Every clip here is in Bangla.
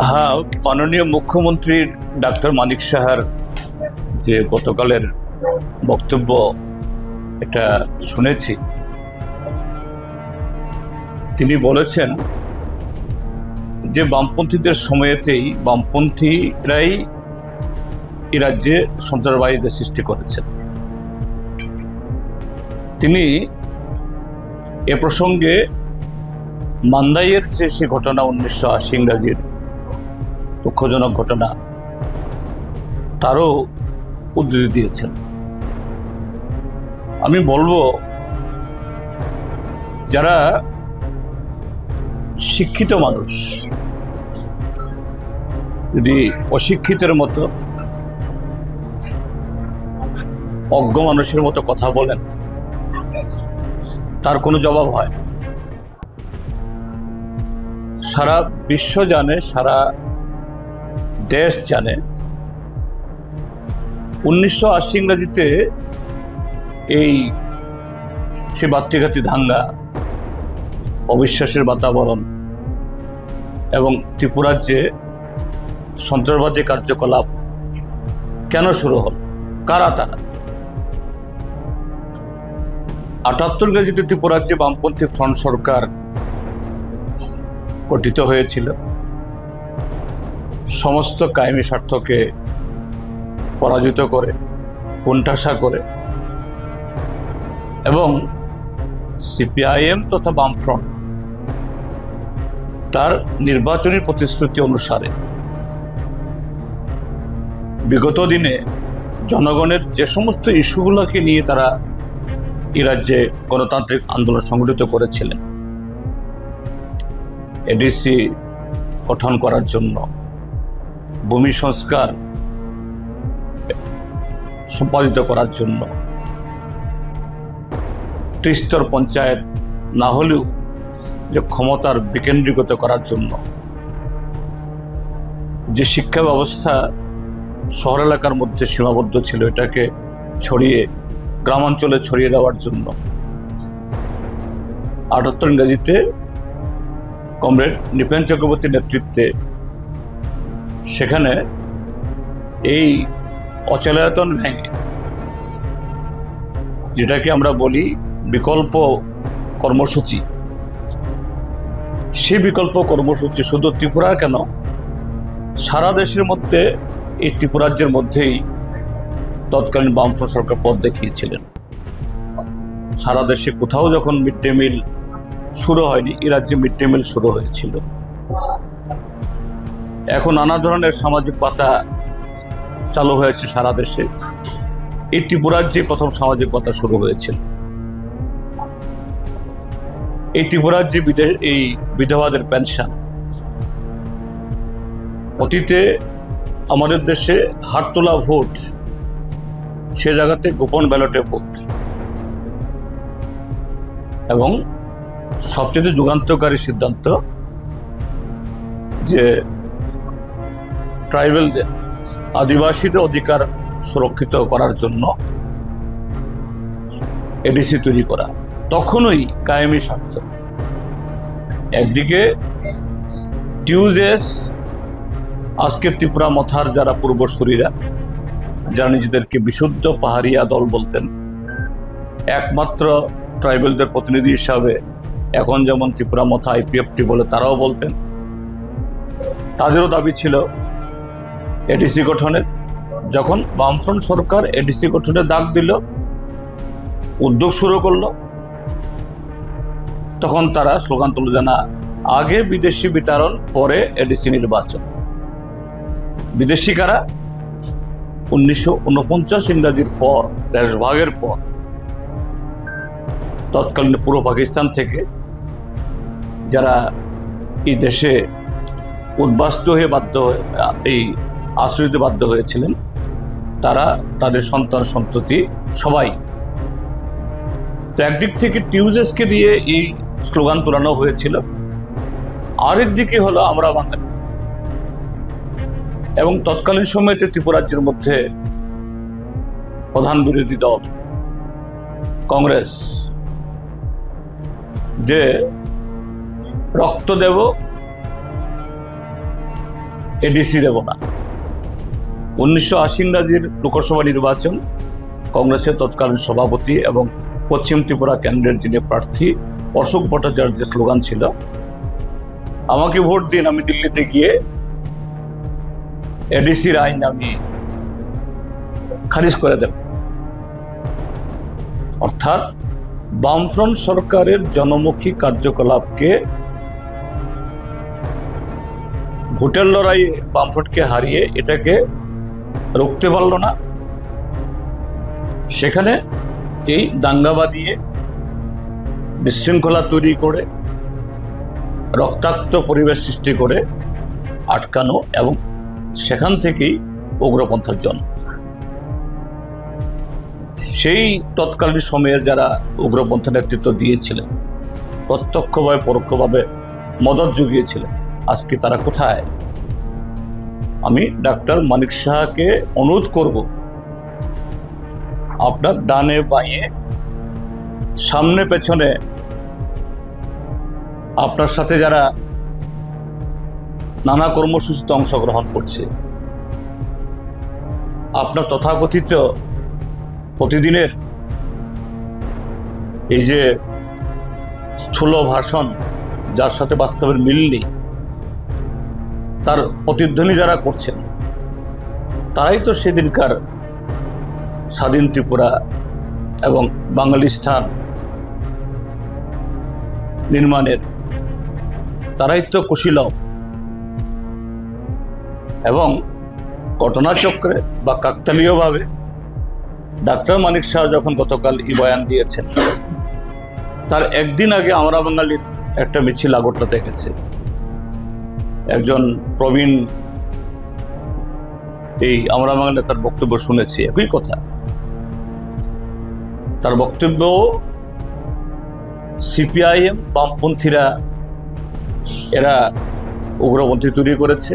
হ্যাঁ, মাননীয় মুখ্যমন্ত্রী ডাক্তার মানিক সাহার যে গতকালের বক্তব্য এটা শুনেছি। তিনি বলেছেন যে বামপন্থীদের সময়েতেই বামপন্থীরাই এই রাজ্যে সন্ত্রাসবাদীদের সৃষ্টি করেছেন। তিনি এ প্রসঙ্গে মান্দাইয়ের যে সে ঘটনা 1980 ইংরাজির দুঃখজনক ঘটনা তারও উদ্ধৃতি দিয়েছেন। আমি বলবো, যারা শিক্ষিত মানুষ যদি অশিক্ষিতের মতো অজ্ঞ মানুষের মতো কথা বলেন, তার কোনো জবাব হয়। সারা বিশ্ব জানে, সারা দেশ জানে 1980 ইংরাজিতে এই সে বাত্রিঘাতী দাঙ্গা, অবিশ্বাসের বাতাবরণ এবং ত্রিপুরার যে সন্ত্রাসবাদী কার্যকলাপ কেন শুরু হল, কারা তারা? 78 ইংরেজিতে ত্রিপুরার যে বামপন্থী ফ্রন্ট সরকার গঠিত হয়েছিল, সমস্ত কায়েমি স্বার্থকে পরাজিত করে, কোণঠাসা করে, এবং সিপিআইএম তথা বামফ্রন্ট তার নির্বাচনী প্রতিশ্রুতি অনুসারে বিগত দিনে জনগণের যে সমস্ত ইস্যুগুলোকে নিয়ে তারা এই রাজ্যে গণতান্ত্রিক আন্দোলন সংগঠিত করেছিলেন, এডিসি গঠন করার জন্য, ভূমি সংস্কার সম্পাদিত করার জন্য, ত্রিস্তর পঞ্চায়েত না হলেও যে ক্ষমতার বিকেন্দ্রীকৃত করার জন্য, যে শিক্ষা ব্যবস্থা শহর এলাকার মধ্যে সীমাবদ্ধ ছিল এটাকে ছড়িয়ে গ্রামাঞ্চলে ছড়িয়ে দেওয়ার জন্য 78 ইংরেজিতে কমরেড নৃপেন চক্রবর্তীর নেতৃত্বে সেখানে এই অচলায়তন ভেঙে, যেটাকে আমরা বলি বিকল্প কর্মসূচি, সেই বিকল্প কর্মসূচি শুধু ত্রিপুরা কেন, সারা দেশের মধ্যে এই ত্রিপুরাজ্যের মধ্যেই তৎকালীন বামফ্রন্ট সরকার পথ দেখিয়েছিলেন। সারা দেশে কোথাও যখন মিড ডে মিল শুরু হয়নি, এই রাজ্যে মিড ডে মিল শুরু হয়েছিল। এখন নানা ধরনের সামাজিক পাতা চালু হয়েছে সারা দেশে। এই ত্রিপুরাজ্যে প্রথম সামাজিক পাতা শুরু হয়েছিল। এই ত্রিপুরাজ্যে এই বিধবাদের পেনশন, অতীতে আমাদের দেশে হাত তোলা ভোট, সে জায়গাতে গোপন ব্যালটে ভোট, এবং সবচেয়ে যুগান্তকারী সিদ্ধান্ত যে ট্রাইবেলদের, আদিবাসীদের অধিকার সুরক্ষিত করার জন্য এডিসি তৈরি করা। তখনই কায়েমি স্বার্থ, একদিকে টিউজেস, আজকে ত্রিপুরা মথার যারা পূর্বসূরীরা, যারা নিজেদেরকে বিশুদ্ধ পাহাড়িয়া দল বলতেন, একমাত্র ট্রাইবেলদের প্রতিনিধি হিসাবে এখন যেমন ত্রিপুরা মথা আইপিএফটি বলে তারাও বলতেন, তাদেরও দাবি ছিল এডিসি গঠনের। যখন বামফ্রন্ট সরকার এডিসি গঠনের ডাক দিল, উদ্যোগ শুরু করলো, তখন তারা স্লোগান তুলে জানা, আগে বিদেশি বিতরণ, পরে এডিসি নির্বাচন। বিদেশি কারা? 1949 ইংরাজির পর, দেশভাগের পর তৎকালীন পূর্ব পাকিস্তান থেকে যারা এই দেশে উদ্বাস্তু হয়ে এই আশ্রয় দিতে বাধ্য হয়েছিলেন, তারা, তাদের সন্তান সন্ততি সবাই। তো একদিক থেকে টিউজেসকে দিয়ে এই স্লোগান তোলানো হয়েছিল, আরেক দিকে হলো আমরা বাঙালি। এবং তৎকালীন সময়তে ত্রিপুরাজ্যের মধ্যে প্রধান বিরোধী দল কংগ্রেস যে রক্ত দেব এডিসি দেব না। 1980 ইংরাজির লোকসভা নির্বাচন কংগ্রেসের তৎকালীন সভাপতি এবং পশ্চিম ত্রিপুরা কেন্দ্রের যিনি প্রার্থী অশোক ভট্টাচার্যের স্লোগান ছিল, আমাকে ভোট দিন, আমি দিল্লিতে গিয়ে এডিসির আইন আমি খারিজ করে দেব। অর্থাৎ বামফ্রন্ট সরকারের জনমুখী কার্যকলাপকে ভোটের লড়াইয়ে বামফ্রন্টকে হারিয়ে এটাকে রুখতে পারল না। সেখানে এই দাঙ্গা বাঁধিয়ে বিশৃঙ্খলা তৈরি করে রক্তাক্ত পরিবেশ সৃষ্টি করে আটকানো এবং সেখান থেকেই উগ্রপন্থার জন্ম। সেই তৎকালীন সময়ে যারা উগ্রপন্থা নেতৃত্ব দিয়েছিলেন, প্রত্যক্ষভাবে পরোক্ষভাবে মদত জুগিয়েছিলেন, আজকে তারা কোথায়? আমি ডাক্তার মানিক সাহাকে অনুরোধ করব, আপনার ডানে বাঁয়ে সামনে পেছনে আপনার সাথে যারা নানা কর্মসূচিতে অংশগ্রহণ করছে, আপনার তথাকথিত প্রতিদিনের এই যে স্থূল ভাষণ, যার সাথে বাস্তবের মিল নেই, তার প্রতিধ্বনি যারা করছেন, তারাই তো সেদিনকার স্বাধীন ত্রিপুরা এবং বাঙালিস্তান নির্মাণের তারাই তো কুশীলব। এবং ঘটনাচক্রে বা কাকতালীয়ভাবে ডাক্তার মানিক শাহ যখন গতকাল বয়ান দিয়েছেন, তার একদিন আগে আমরা বাঙালির একটা মিছিল আগরতলাতে গেছে। একজন প্রবীণ এই আমরা বাঙালি তার বক্তব্য শুনেছি, একই কথা। তার বক্তব্য সিপিআইএম বামপন্থীরা এরা উগ্রপন্থী তৈরি করেছে।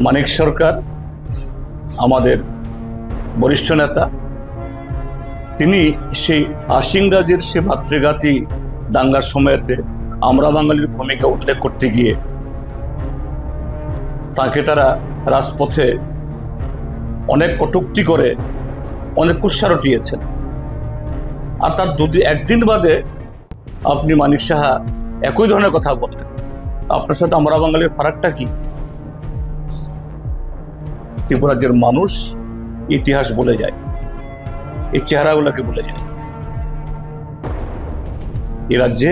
মানিক সরকার আমাদের বরিষ্ঠ নেতা, তিনি সেই 80 ইংরাজির সে ভাতৃঘাতী দাঙ্গার সময়তে আমরা বাঙালির ভূমিকা উল্লেখ করতে গিয়ে তাকে তারা রাজপথে অনেক কটূক্তি করে অনেক কুৎসা রটিয়েছেন। আর তার একদিন বাদে আপনি মানিক সাহা একই ধরনের কথা বললেন। আপনার সাথে আমরা বাঙালির ফারাকটা কি? ত্রিপুরা রাজ্যের মানুষ ইতিহাস বলে যায়, এই চেহারাগুলোকে বলে যায়। এই রাজ্যে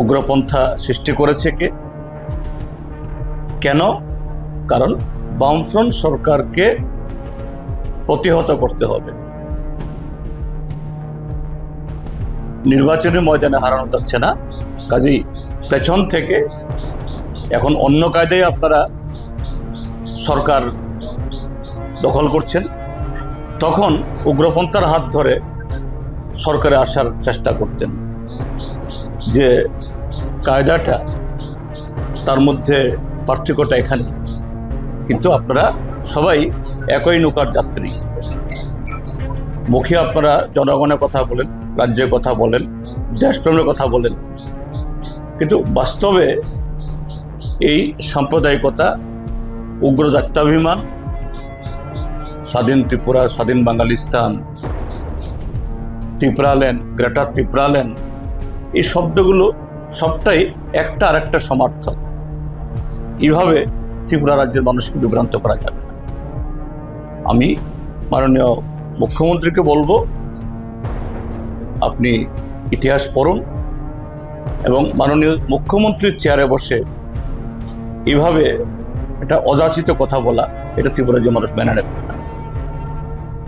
উগ্রপন্থা সৃষ্টি করেছে কে? কেন? কারণ বামফ্রন্ট সরকারকে প্রতিহত করতে হবে। নির্বাচনী ময়দানে হারানো যাচ্ছে না, কাজেই পেছন থেকে এখন অন্য কায়দায় আপনারা সরকার দখল করছেন। তখন উগ্রপন্থার হাত ধরে সরকারে আসার চেষ্টা করতেন, যে কায়দাটা তার মধ্যে পার্থক্যটা এখানে। কিন্তু আপনারা সবাই একই নৌকার যাত্রী। মুখে আপনারা জনগণের কথা বলেন, রাজ্যের কথা বলেন, দেশপ্রেমের কথা বলেন, কিন্তু বাস্তবে এই সাম্প্রদায়িকতা, উগ্র জাত্যাভিমান, স্বাধীন ত্রিপুরা, স্বাধীন বাঙালিস্তান, ত্রিপুরাল্যান্ড, গ্রেটার ত্রিপুরাল্যান্ড, এই শব্দগুলো সবটাই একটা আর একটা সমার্থক। এইভাবে ত্রিপুরা রাজ্যের মানুষকে বিভ্রান্ত করা যাবে না। আমি মাননীয় মুখ্যমন্ত্রীকে বলবো, আপনি ইতিহাস পড়ুন এবং মাননীয় মুখ্যমন্ত্রীর চেয়ারে বসে এইভাবে একটা অযাচিত কথা বলা, এটা ত্রিপুরা রাজ্যের মানুষ মেনে নেবে না।